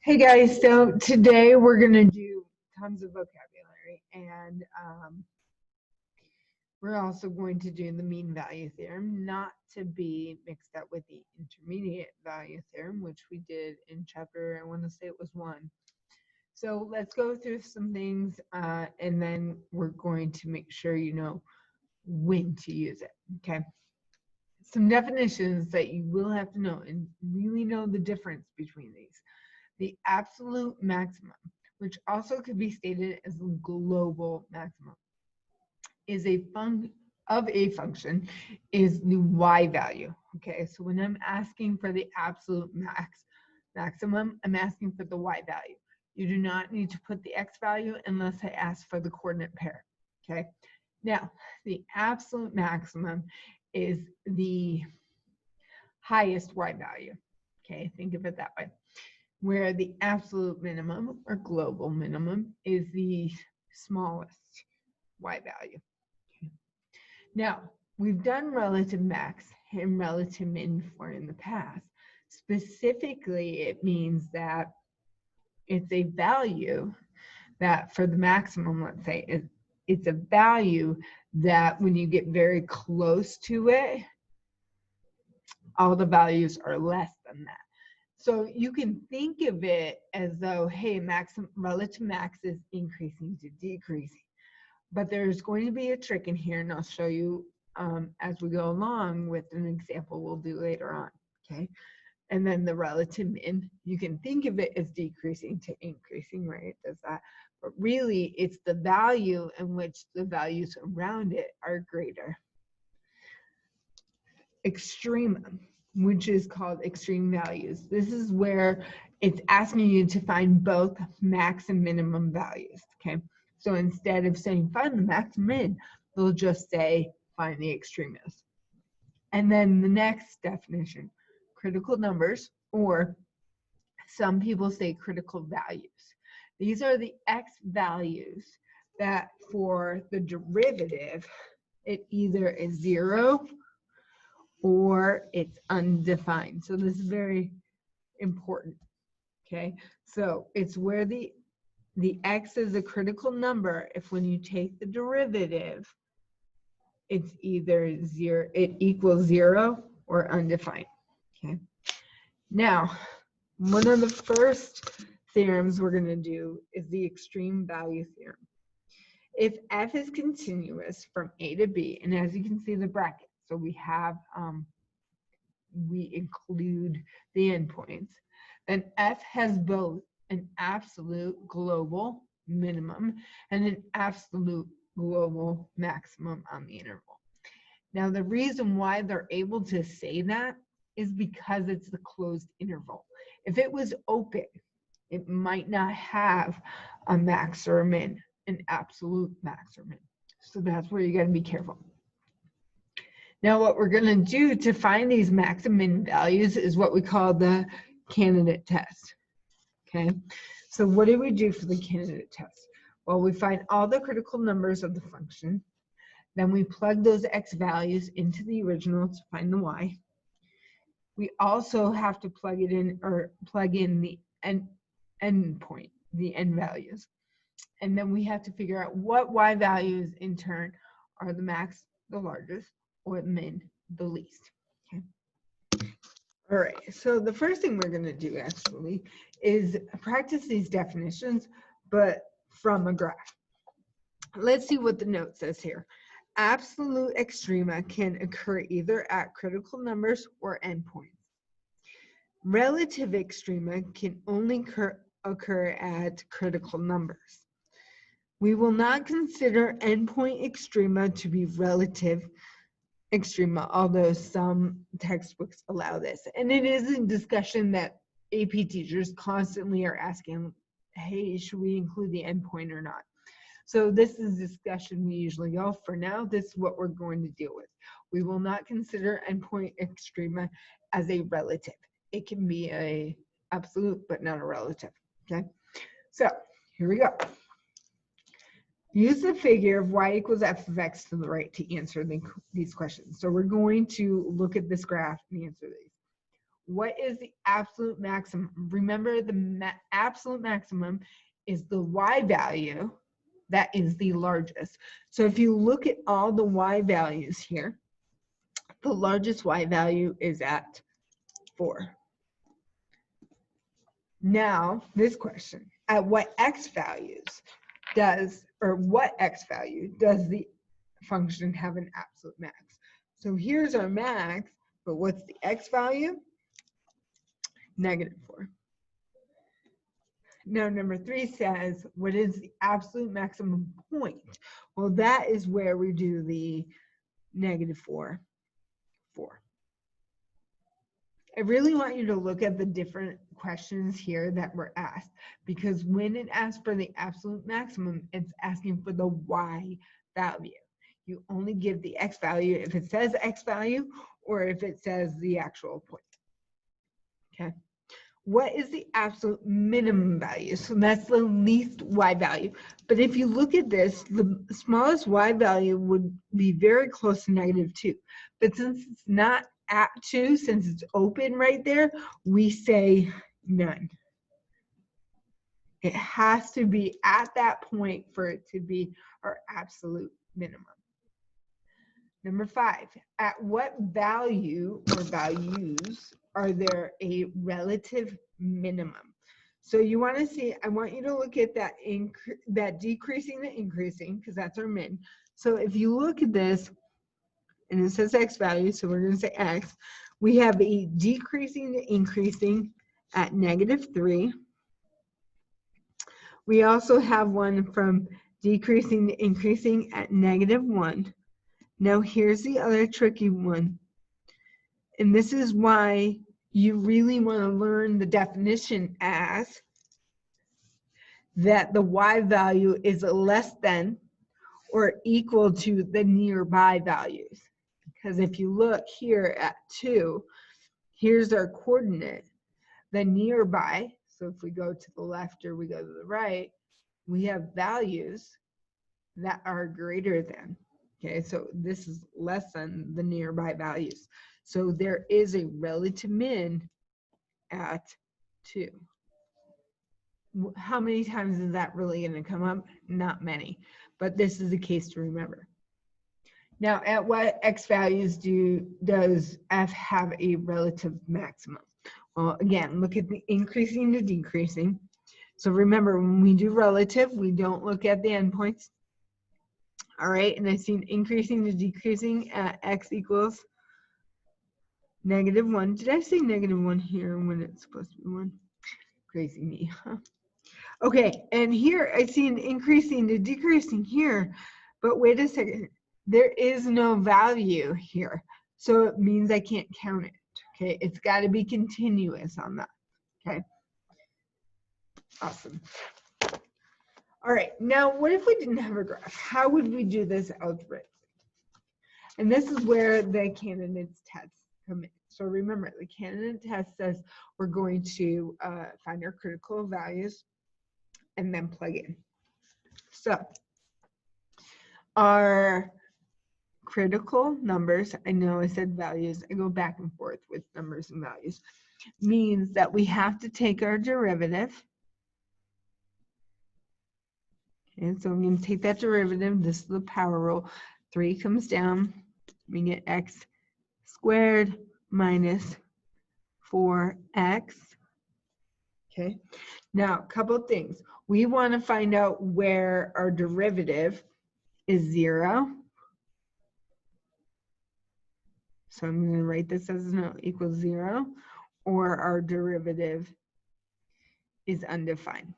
Hey guys, so today we're going to do tons of vocabulary, and we're also going to do the mean value theorem, not to be mixed up with the intermediate value theorem, which we did in chapter, I want to say it was 1. So let's go through some things, and then we're going to make sure you know when to use it, okay? Some definitions that you will have to know and really know the difference between these. The absolute maximum, which also could be stated as the global maximum, is a function is the y value. Okay, so when I'm asking for the absolute maximum, I'm asking for the y value. You do not need to put the x value unless I ask for the coordinate pair. Okay, now the absolute maximum is the highest y value. Okay, think of it that way. Where the absolute minimum or global minimum is the smallest y value. Okay. Now, we've done relative max and relative min for in the past. Specifically, it means that it's a value that for the maximum, let's say, it's a value that when you get very close to it, all the values are less than that. So you can think of it as though, hey, relative max is increasing to decreasing. But there's going to be a trick in here, and I'll show you as we go along with an example we'll do later on, okay? And then the relative min, you can think of it as decreasing to increasing, right? It does that. But really, it's the value in which the values around it are greater. Extrema, which is called extreme values. This is where it's asking you to find both max and minimum values, okay? So instead of saying find the max and min, they'll just say find the extremas. And then the next definition, critical numbers, or some people say critical values. These are the x values that for the derivative, it either is 0 or it's undefined. So this is very important, okay? So it's where the x is a critical number if when you take the derivative, it's either 0, it equals 0 or undefined, okay? Now, one of the first theorems we're going to do is the extreme value theorem. If f is continuous from a to b, and as you can see the bracket, so we have, we include the endpoints, then f has both an absolute global minimum and an absolute global maximum on the interval. Now, the reason why they're able to say that is because it's the closed interval. If it was open, it might not have a max or a min, an absolute max or min. So that's where you got to be careful. Now, what we're going to do to find these max and min values is what we call the candidate test. Okay, so what do we do for the candidate test? Well, we find all the critical numbers of the function. Then we plug those x values into the original to find the y. We also have to plug it in, or plug in the end point, the end values. And then we have to figure out what y values in turn are the max, the largest, or the min, the least. Okay. All right, so the first thing we're going to do actually is practice these definitions, but from a graph. Let's see what the note says here. Absolute extrema can occur either at critical numbers or endpoints. Relative extrema can only occur at critical numbers. We will not consider endpoint extrema to be relative extrema, although some textbooks allow this. And it is a discussion that AP teachers constantly are asking, hey, should we include the endpoint or not? So this is a discussion we usually go. For now, this is what we're going to deal with. We will not consider endpoint extrema as a relative. It can be a absolute, but not a relative, okay? So here we go. Use the figure of y equals f of x to the right to answer these questions. So we're going to look at this graph and answer these. what is the absolute maximum? Remember, the absolute maximum is the y value that is the largest. So if you look at all the y values here, the largest y value is at 4. Now, this question, at what x values what x value does the function have an absolute max? So here's our max, but what's the x value? -4. Now, number 3 says, what is the absolute maximum point? Well, that is where we do the -4, 4. I really want you to look at the different questions here that were asked, because when it asks for the absolute maximum, it's asking for the y value. You only give the x value if it says x value or if it says the actual point. Okay. What is the absolute minimum value? So that's the least y value. But if you look at this, the smallest y value would be very close to -2. But since it's not at 2, since it's open right there, we say none. It has to be at that point for it to be our absolute minimum. Number 5, at what value or values are there a relative minimum? So you want to see, I want you to look at that decreasing to increasing, because that's our min. So if you look at this, and it says x value, so we're going to say x, we have a decreasing to increasing at -3. We also have one from decreasing to increasing at -1. Now here's the other tricky one. And this is why you really want to learn the definition as that the y value is less than or equal to the nearby values. Because if you look here at 2, here's our coordinate. The nearby, so if we go to the left or we go to the right, we have values that are greater than. Okay, so this is less than the nearby values. So there is a relative min at 2. How many times is that really going to come up? Not many, but this is a case to remember. Now, at what x values does f have a relative maximum? Well, again, look at the increasing to decreasing. So remember, when we do relative, we don't look at the endpoints. All right, and I see increasing to decreasing at x equals -1. Did I say -1 here when it's supposed to be 1? Crazy me, huh? Okay, and here I see an increasing to decreasing here, but wait a second. There is no value here, so it means I can't count it. Okay, it's got to be continuous on that. Okay, awesome. All right, now what if we didn't have a graph? How would we do this algebraically? And this is where the candidates test come in. So remember, the candidate test says we're going to find our critical values and then plug in. So our critical numbers, I know I said values, I go back and forth with numbers and values, means that we have to take our derivative. Okay, so I'm going to take that derivative. This is the power rule. 3 comes down. We get x squared minus 4x. Okay. Now, a couple of things. We want to find out where our derivative is 0. So I'm going to write this as no equals 0, or our derivative is undefined.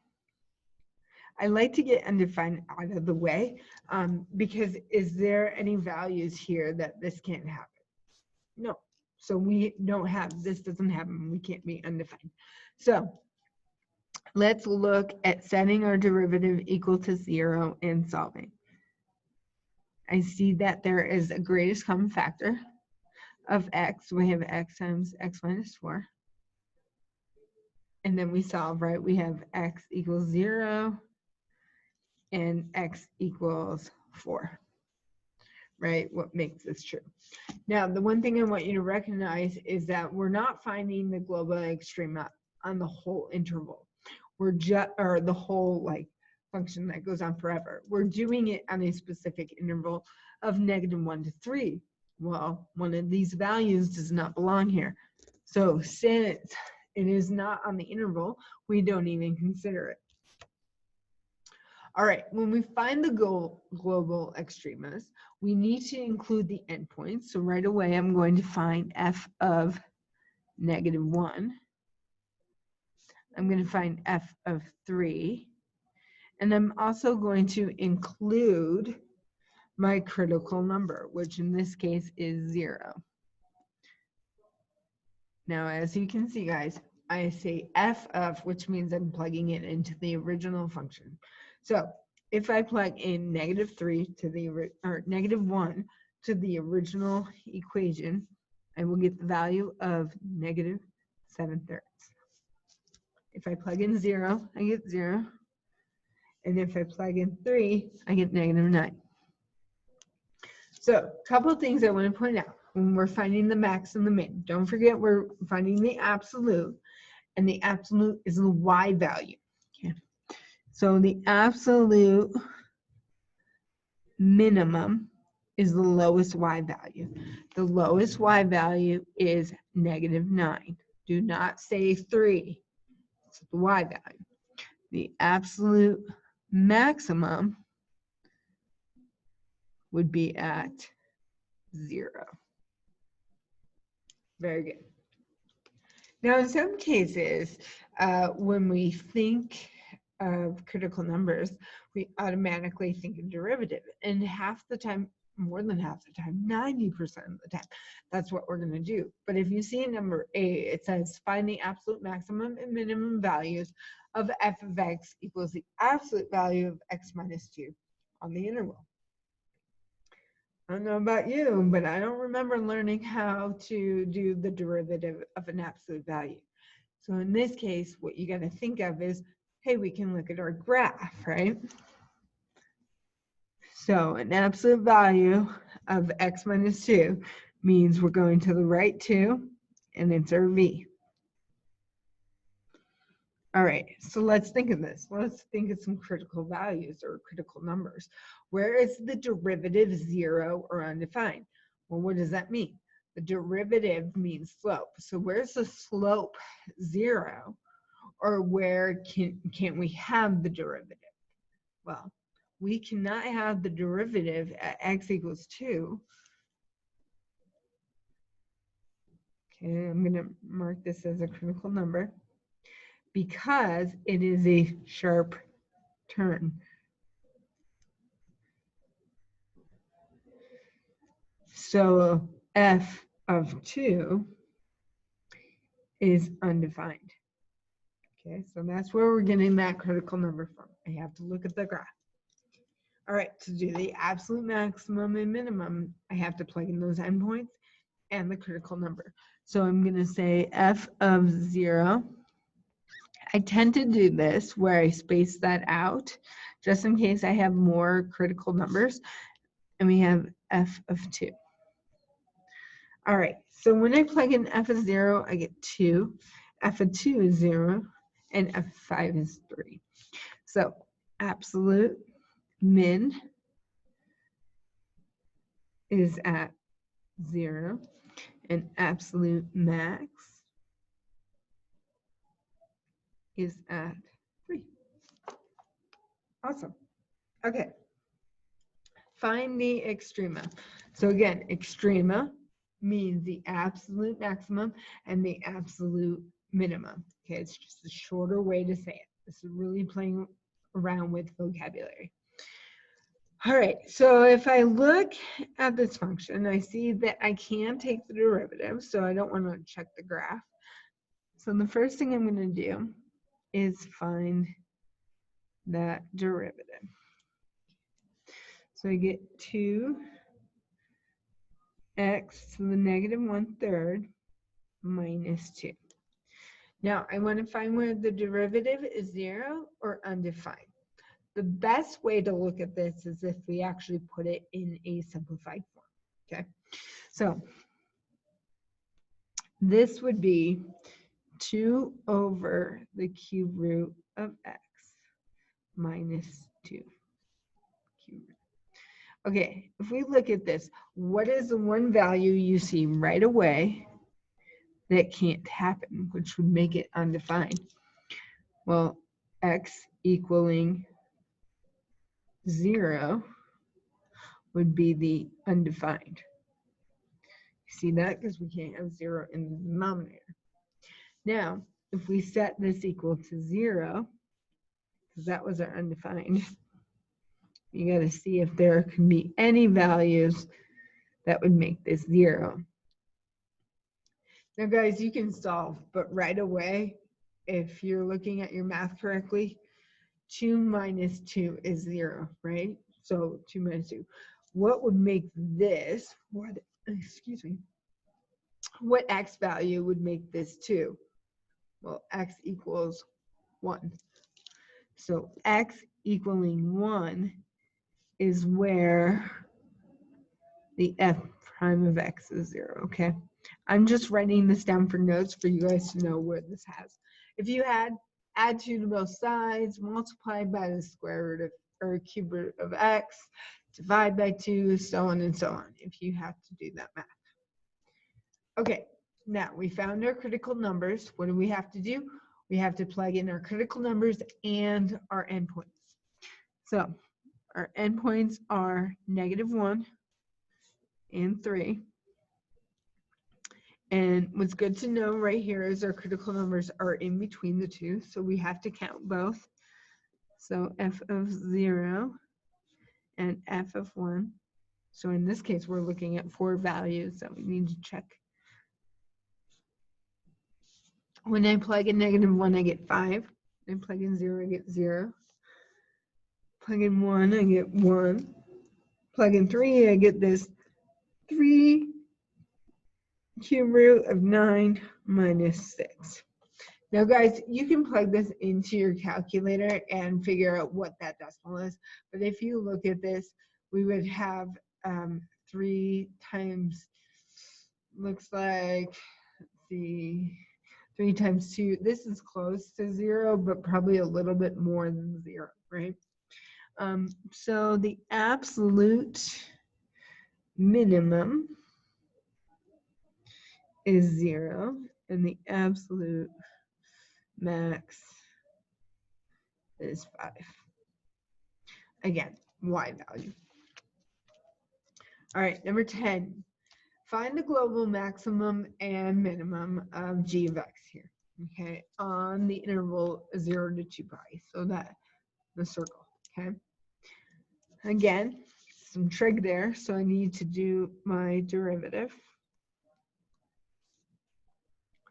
I like to get undefined out of the way because is there any values here that this can't happen? No. So we don't have, this doesn't happen. We can't be undefined. So let's look at setting our derivative equal to 0 and solving. I see that there is a greatest common factor of x. We have x times x minus 4. And then we solve, right? We have x equals 0 and x equals 4. right? What makes this true. Now, the one thing I want you to recognize is that we're not finding the global extrema on the whole interval. We're just, or the whole like function that goes on forever. We're doing it on a specific interval of -1 to 3. Well, one of these values does not belong here. So since it is not on the interval, we don't even consider it. All right, when we find the global extremas, we need to include the endpoints. So right away, I'm going to find f of -1. I'm going to find f of 3. And I'm also going to include my critical number, which in this case is 0. Now, as you can see, guys, I say f of, which means I'm plugging it into the original function. So if I plug in -3 to the, or -1 to the original equation, I will get the value of -7/3. If I plug in 0, I get 0. And if I plug in 3, I get -9. So a couple of things I want to point out when we're finding the max and the min. Don't forget we're finding the absolute, and the absolute is the y value. Okay. So the absolute minimum is the lowest y value. The lowest y value is -9. Do not say 3. It's the y value. The absolute maximum would be at 0. Very good. Now, in some cases, when we think of critical numbers, we automatically think of derivative. And half the time, more than half the time, 90% of the time, that's what we're going to do. But if you see number A, it says find the absolute maximum and minimum values of f of x equals the absolute value of x minus 2 on the interval. I don't know about you, but I don't remember learning how to do the derivative of an absolute value. So in this case, what you got to think of is, hey, we can look at our graph, right? So an absolute value of x minus 2 means we're going to the right 2, and it's our v. All right, so let's think of this. Let's think of some critical values or critical numbers. Where is the derivative 0 or undefined? Well, what does that mean? The derivative means slope. So where's the slope 0? Or where can't we have the derivative? Well, we cannot have the derivative at x equals 2. Okay, I'm going to mark this as a critical number, because it is a sharp turn. So f of 2 is undefined. Okay, so that's where we're getting that critical number from. I have to look at the graph. All right, to do the absolute maximum and minimum, I have to plug in those endpoints and the critical number. So I'm going to say f of 0. I tend to do this where I space that out just in case I have more critical numbers. And we have f of 2. All right, so when I plug in f of 0, I get 2. F of 2 is 0, and f of 5 is 3. So absolute min is at 0, and absolute max is at 3. Awesome. Okay. Find the extrema. So again, extrema means the absolute maximum and the absolute minimum. Okay, it's just a shorter way to say it. This is really playing around with vocabulary. All right, so if I look at this function, I see that I can take the derivative, so I don't want to check the graph. So the first thing I'm going to do is find that derivative. So I get 2x to the -1/3 minus 2. Now I want to find where the derivative is 0 or undefined. the best way to look at this is if we actually put it in a simplified form, okay? So this would be 2 over the cube root of x minus 2 cube root. Okay, if we look at this, what is the one value you see right away that can't happen, which would make it undefined? Well, x equaling 0 would be the undefined. See that? Because we can't have 0 in the denominator. Now, if we set this equal to 0, because that was our undefined, you got to see if there can be any values that would make this 0. Now, guys, you can solve, but right away, if you're looking at your math correctly, 2 minus 2 is 0, right? So 2 minus 2. What would make this, what x value would make this 2? Well, x equals 1. So x equaling 1 is where the f prime of x is 0, okay? I'm just writing this down for notes for you guys to know where this has. If you had add 2 to both sides, multiply by the square root of, or cube root of x, divide by 2, so on and so on, if you have to do that math. Okay, now we found our critical numbers. What do we have to do? We have to plug in our critical numbers and our endpoints. So our endpoints are -1 and 3. And what's good to know right here is our critical numbers are in between the two, so we have to count both. So f of 0 and f of 1. So in this case, we're looking at 4 values that we need to check. When I plug in -1, I get 5. When I plug in 0, I get 0. Plug in 1, I get 1. Plug in 3, I get this 3 cube root of 9 minus 6. Now, guys, you can plug this into your calculator and figure out what that decimal is. But if you look at this, we would have 3 times, looks like, let's see, 3 times 2. This is close to 0, but probably a little bit more than 0, right? So the absolute minimum is 0, and the absolute max is 5. Again, y value. All right, number 10. Find the global maximum and minimum of g of x here, okay, on the interval 0 to 2 pi, so that the circle, okay? Again, some trig there, so I need to do my derivative.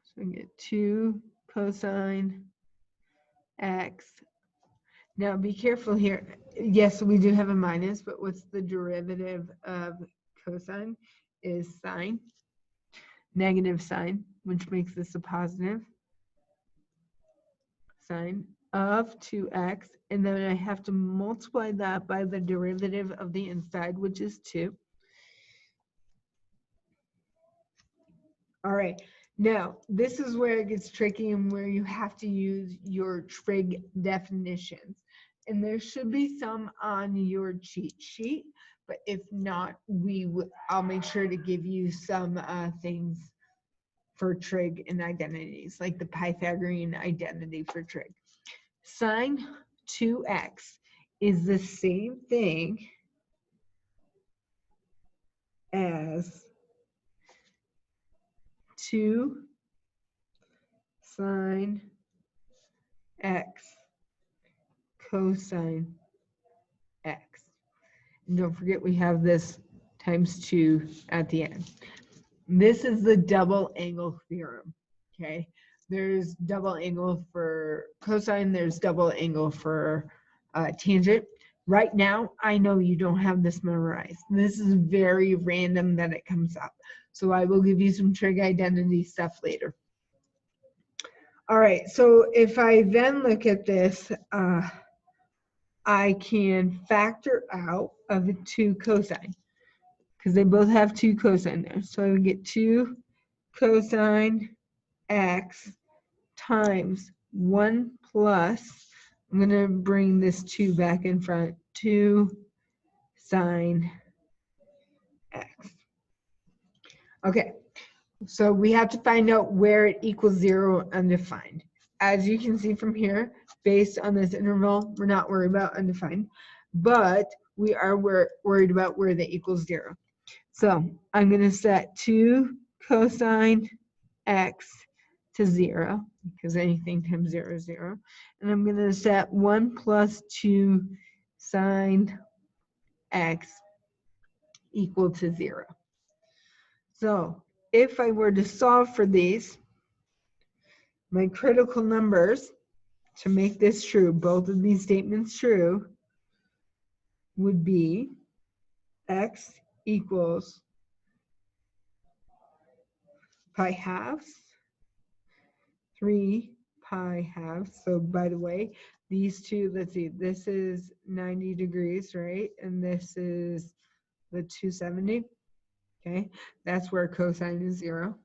So I get 2 cosine x. Now be careful here. Yes, we do have a minus, but what's the derivative of cosine? Is sine, negative sine, which makes this a positive sine of 2x, and then I have to multiply that by the derivative of the inside, which is 2. All right, now this is where it gets tricky and where you have to use your trig definitions. And there should be some on your cheat sheet, but if not, I'll make sure to give you some things for trig and identities, like the Pythagorean identity for trig. Sine 2x is the same thing as 2 sine x cosine x. And don't forget we have this times 2 at the end. This is the double angle theorem, okay? There's double angle for cosine, there's double angle for tangent. Right now, I know you don't have this memorized. This is very random that it comes up. So I will give you some trig identity stuff later. All right, so if I then look at this, I can factor out of 2 cosine because they both have 2 cosine there. So I would get 2 cosine x times 1 plus, I'm going to bring this 2 back in front, 2 sine x. Okay, so we have to find out where it equals 0 undefined. As you can see from here, based on this interval, we're not worried about undefined, but we are worried about where the equals 0. So I'm going to set 2 cosine x to 0, because anything times 0 is 0. And I'm going to set 1 plus 2 sine x equal to 0. So if I were to solve for these, my critical numbers to make this true, both of these statements true, would be x equals pi halves, 3 pi halves. So by the way, these two, let's see, this is 90 degrees, right? And this is the 270, okay? That's where cosine is 0.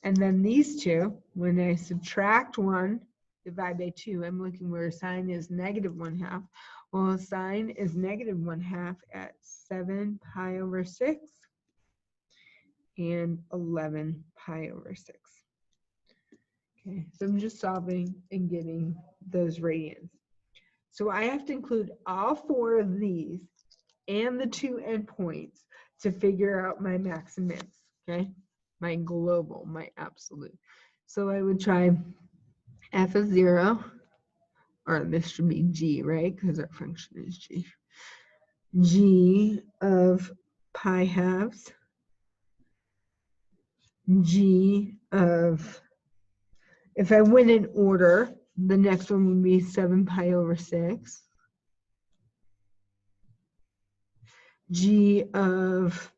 And then these two, when I subtract 1, divide by 2, I'm looking where sine is -1/2. Well, sine is -1/2 at 7 pi over 6 and 11 pi over 6. Okay, so I'm just solving and getting those radians. So I have to include all 4 of these and the 2 endpoints to figure out my max and min, okay? My global, my absolute. So I would try f of 0, or this should be g, right? Because our function is g. G of pi halves, g of, if I went in order, the next one would be 7 pi over 6. G of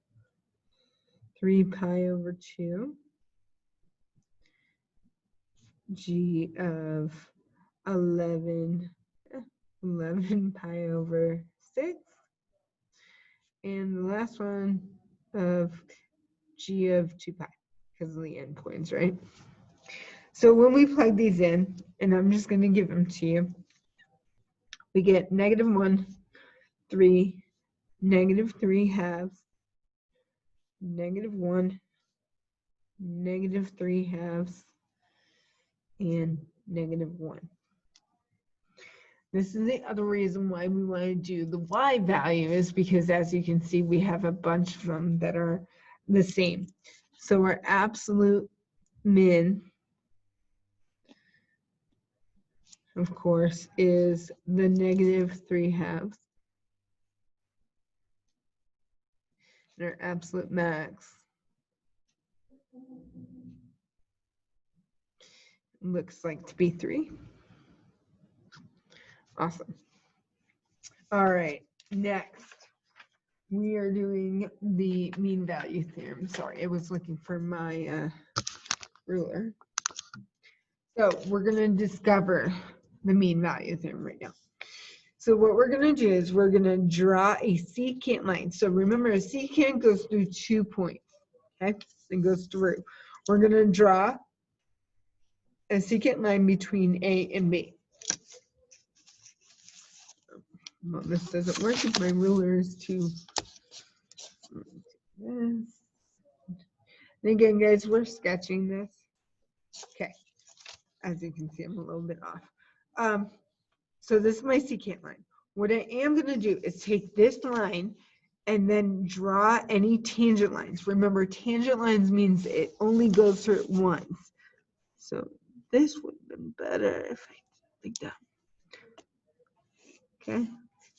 3 pi over 2. G of 11 pi over 6. And the last one of G of 2 pi, because of the endpoints, right? So when we plug these in, and I'm just going to give them to you, we get -1, 3, -3 halves, -1, -3 halves, and -1. This is the other reason why we want to do the y value, is because, as you can see, we have a bunch of them that are the same. So our absolute min, of course, is the -3 halves. And our absolute max looks like to be 3. Awesome. All right, next we are doing the mean value theorem. Sorry, I was looking for my ruler. So we're going to discover the mean value theorem right now. So what we're going to do is we're going to draw a secant line. So remember, a secant goes through 2 points, okay? It goes through. We're going to draw a secant line between A and B. Well, this doesn't work if my ruler is too. And again, guys, we're sketching this. Okay. As you can see, I'm a little bit off. So this is my secant line. What I am going to do is take this line and then draw any tangent lines. Remember, tangent lines means it only goes through it once. So this would have been better if I did like that. Okay.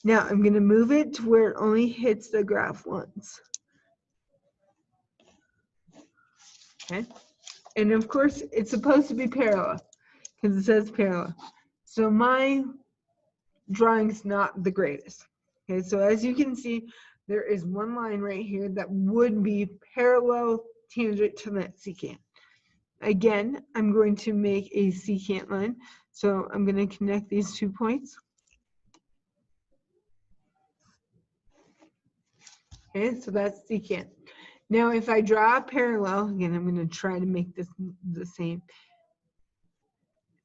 Now I'm going to move it to where it only hits the graph once. Okay. And of course, it's supposed to be parallel because it says parallel. So my drawing's not the greatest. Okay, so as you can see, there is one line right here that would be parallel tangent to that secant. Again, I'm going to make a secant line. So I'm going to connect these 2 points. Okay, so that's secant. Now, if I draw a parallel, again, I'm going to try to make this the same.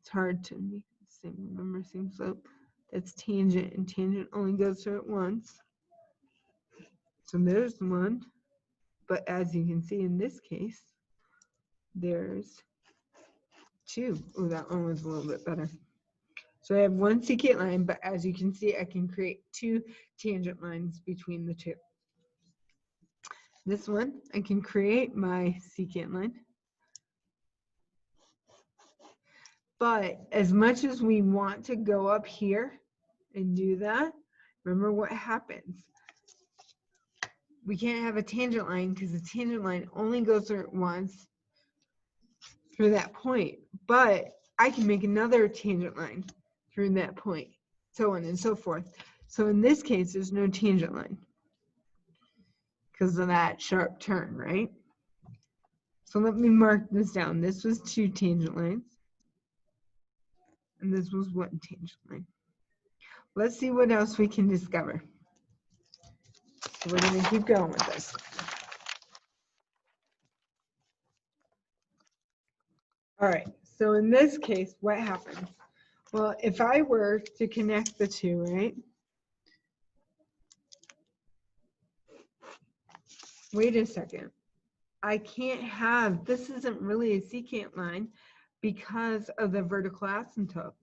It's hard to make the same, remember, same slope. That's tangent, and tangent only goes through it once. So there's one. But as you can see in this case, there's two. Oh, that one was a little bit better. So I have one secant line, but as you can see, I can create two tangent lines between the two. This one, I can create my secant line. But as much as we want to go up here and do that, remember what happens. We can't have a tangent line because the tangent line only goes through it once through that point. But I can make another tangent line through that point, so on and so forth. So in this case, there's no tangent line because of that sharp turn, right? So let me mark this down. This was two tangent lines, and this was one tangent line. Let's see what else we can discover. So we're going to keep going with this. All right, so in this case, what happens? Well, if I were to connect the two, right? Wait a second. I can't have, this isn't really a secant line because of the vertical asymptote.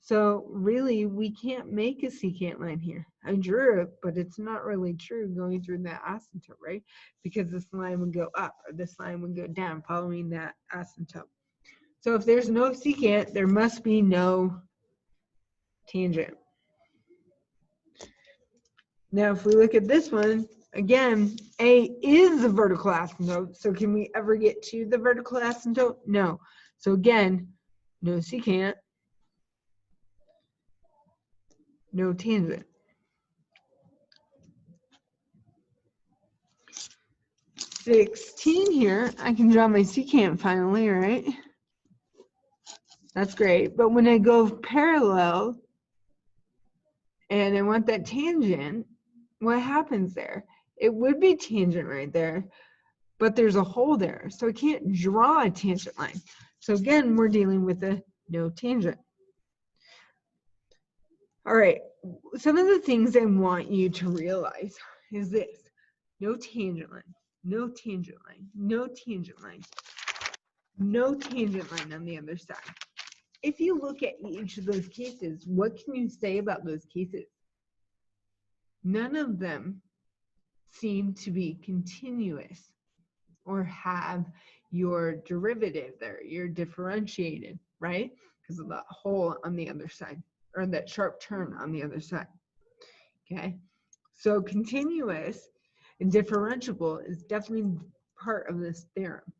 So really, we can't make a secant line here. I drew it, but it's not really true going through that asymptote, right? Because this line would go up, or this line would go down following that asymptote. So if there's no secant, there must be no tangent. Now, if we look at this one, again, A is the vertical asymptote. So can we ever get to the vertical asymptote? No. So again, no secant, no tangent. 16 here, I can draw my secant finally, right? That's great. But when I go parallel and I want that tangent, what happens there? It would be tangent right there, but there's a hole there. So I can't draw a tangent line. So again, we're dealing with a no tangent. All right, some of the things I want you to realize is this: no tangent line, no tangent line, no tangent line, no tangent line on the other side. If you look at each of those cases, what can you say about those cases? None of them seem to be continuous or have your derivative there, you're differentiated, right? Because of that hole on the other side, or that sharp turn on the other side, okay? So continuous and differentiable is definitely part of this theorem.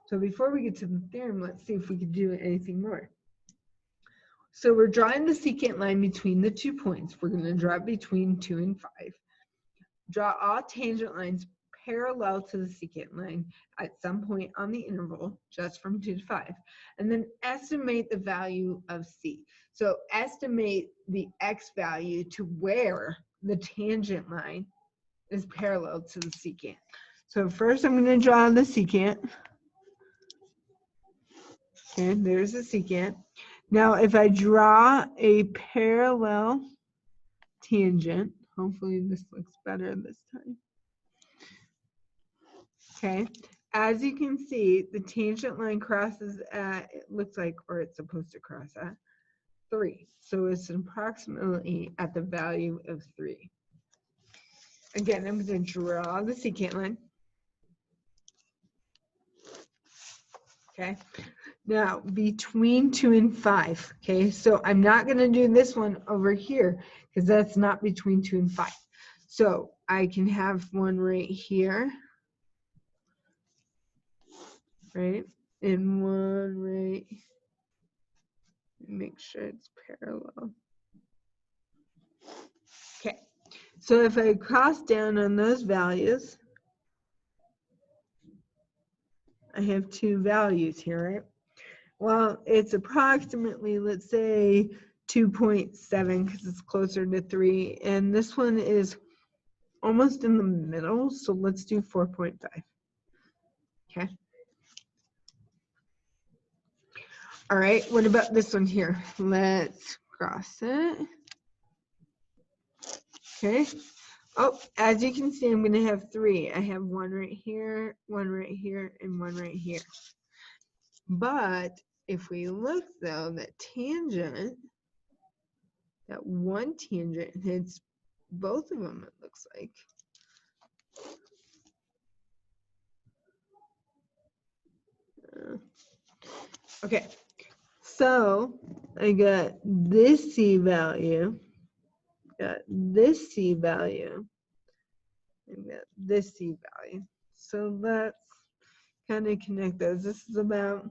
So before we get to the theorem, let's see if we can do anything more. So we're drawing the secant line between the 2 points. We're going to draw it between 2 and 5. Draw all tangent lines parallel to the secant line at some point on the interval, just from 2 to 5. And then estimate the value of C. So estimate the x value to where the tangent line is parallel to the secant. So first I'm going to draw the secant. Okay, there's the secant. Now if I draw a parallel tangent, hopefully this looks better this time. Okay, as you can see, the tangent line crosses at, it looks like, or it's supposed to cross at 3. So it's approximately at the value of 3. Again, I'm going to draw the secant line. Okay, now between 2 and 5. Okay, so I'm not going to do this one over here because that's not between 2 and 5. So I can have one right here, right, and one right. Make sure it's parallel. Okay, so if I cross down on those values, I have 2 values here, right? Well, it's approximately, let's say, 2.7 because it's closer to 3, and this one is almost in the middle, so let's do 4.5. Okay. All right, what about this one here? Let's cross it. Okay. Oh, as you can see, I'm going to have 3. I have one right here, and one right here. But if we look, though, that tangent, that one tangent hits both of them, it looks like. Okay, so I got this C value, got this C value, and got this C value. So let's kind of connect those. This is about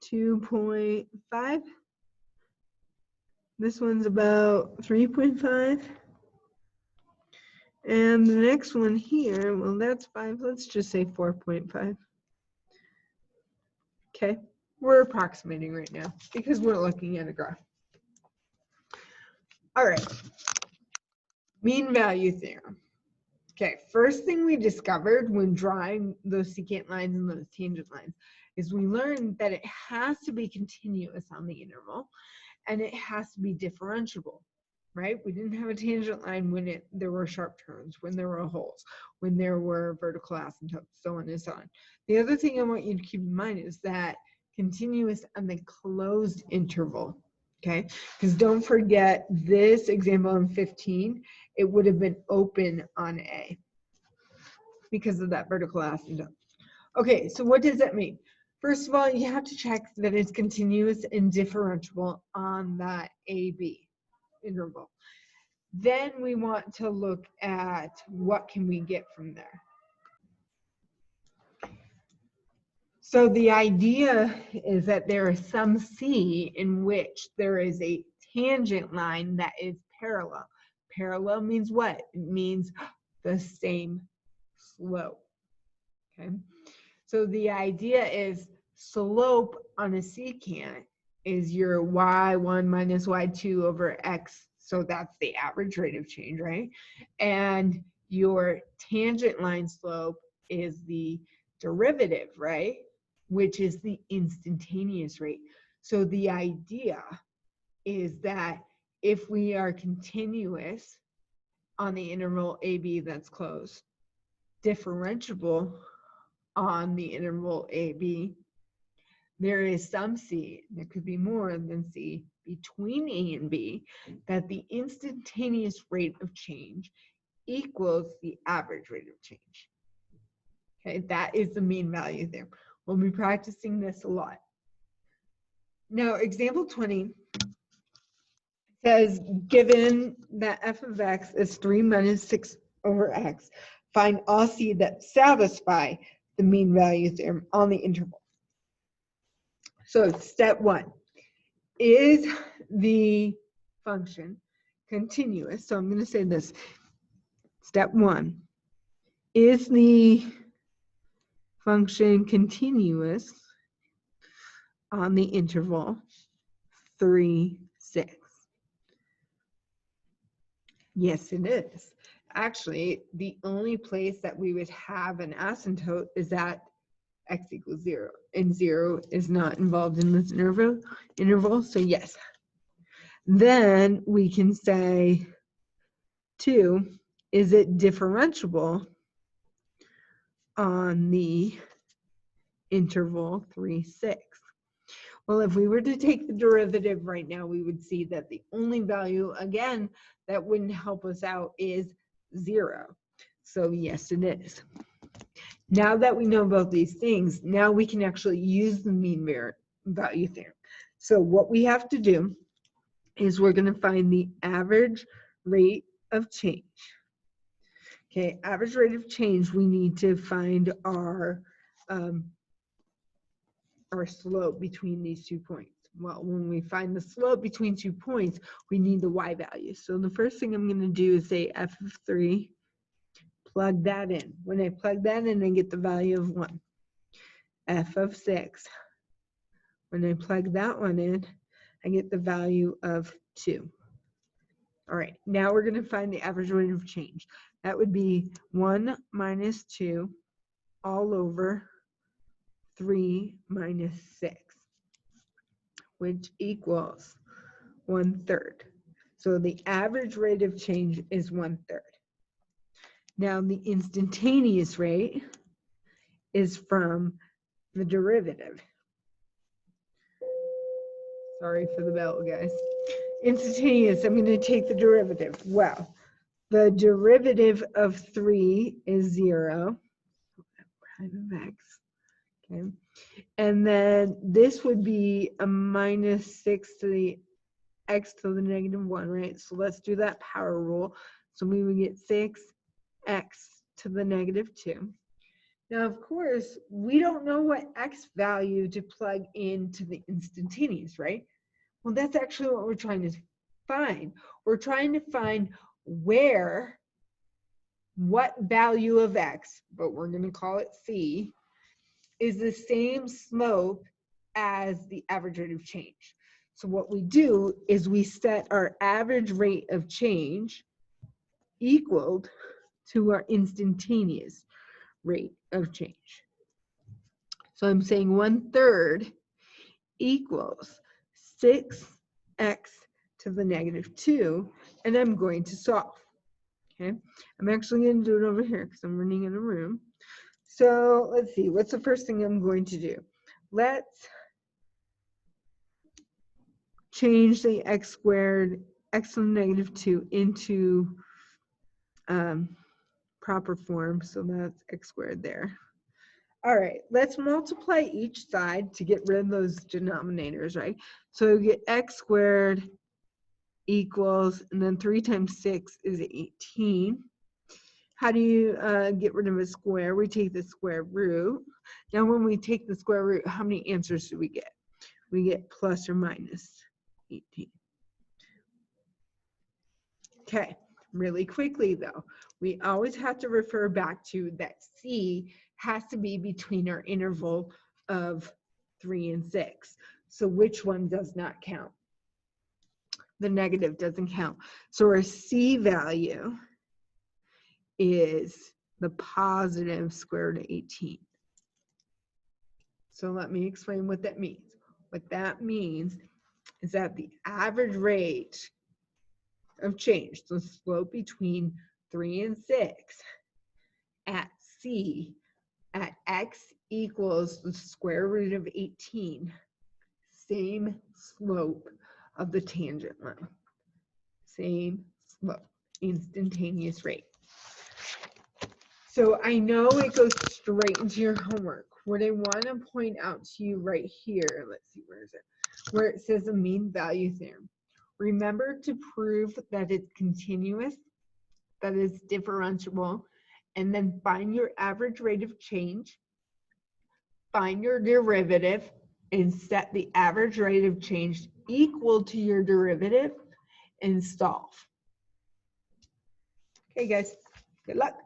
2.5. This one's about 3.5. And the next one here, well, that's 5. Let's just say 4.5. Okay, we're approximating right now because we're looking at a graph. All right, mean value theorem. Okay, first thing we discovered when drawing those secant lines and those tangent lines is we learned that it has to be continuous on the interval and it has to be differentiable, right? We didn't have a tangent line when there were sharp turns, when there were holes, when there were vertical asymptotes, so on and so on. The other thing I want you to keep in mind is that continuous on the closed interval, okay? Because don't forget this example in 15, it would have been open on A because of that vertical asymptote. Okay, so what does that mean? First of all, you have to check that it's continuous and differentiable on that AB interval. Then we want to look at what can we get from there. So the idea is that there is some C in which there is a tangent line that is parallel. Parallel means what? It means the same slope. Okay. So the idea is slope on a secant is your y1 minus y2 over x. So that's the average rate of change, right? And your tangent line slope is the derivative, right? Which is the instantaneous rate. So the idea is that if we are continuous on the interval AB that's closed, differentiable on the interval AB, there is some C, there could be more than C, between A and B, that the instantaneous rate of change equals the average rate of change. Okay, that is the mean value there. We'll be practicing this a lot. Now, example 20 says, given that f of x is 3 minus 6 over x, find all C that satisfy the mean value theorem on the interval. So step 1, is the function continuous? So I'm going to say this. Step 1, is the function continuous on the interval 3, 6? Yes, it is. Actually, the only place that we would have an asymptote is at x equals 0, and 0 is not involved in this interval, so yes. Then we can say 2, is it differentiable on the interval 3, 6? Well, if we were to take the derivative right now, we would see that the only value, again, that wouldn't help us out is 0. So yes, it is. Now that we know about these things, now we can actually use the mean value theorem. So what we have to do is we're going to find the average rate of change. Okay, average rate of change, we need to find our slope between these 2 points. Well, when we find the slope between 2 points, we need the y value. So the first thing I'm going to do is say f of 3, plug that in. When I plug that in, I get the value of 1. F of 6. When I plug that one in, I get the value of 2. All right, now we're going to find the average rate of change. That would be 1 minus 2 all over 3 minus 6, which equals 1/3. So the average rate of change is 1/3. Now the instantaneous rate is from the derivative. Sorry for the bell, guys. Instantaneous, I'm going to take the derivative. Well, the derivative of 3 is 0. Prime of x. Okay. And then this would be a minus 6 to the x to the negative 1, right? So let's do that power rule. So we would get 6x to the negative 2. Now, of course, we don't know what x value to plug into the instantaneous, right? Well, that's actually what we're trying to find. We're trying to find what value of x, but we're going to call it c, is the same slope as the average rate of change. So what we do is we set our average rate of change equaled to our instantaneous rate of change. So I'm saying 1/3 equals 6x to the negative 2, and I'm going to solve. Okay, I'm actually going to do it over here because I'm running in a room. So let's see, what's the first thing I'm going to do? Let's change the x squared, x to the negative 2 into proper form. So that's x squared there. All right, let's multiply each side to get rid of those denominators, right? So we get x squared equals, and then 3 times 6 is 18. How do you get rid of a square? We take the square root. Now, when we take the square root, how many answers do we get? We get plus or minus 18. Okay, really quickly though, we always have to refer back to that C has to be between our interval of 3 and 6. So which one does not count? The negative doesn't count. So our C value is the positive square root of 18. So let me explain what that means. What that means is that the average rate of change, the slope between 3 and 6 at C at x equals the square root of 18, same slope of the tangent line, same slope, instantaneous rate. So I know it goes straight into your homework. What I want to point out to you right here, let's see, where is it? Where it says a mean value theorem. Remember to prove that it's continuous, that it's differentiable, and then find your average rate of change, find your derivative, and set the average rate of change equal to your derivative and solve. Okay, guys, good luck.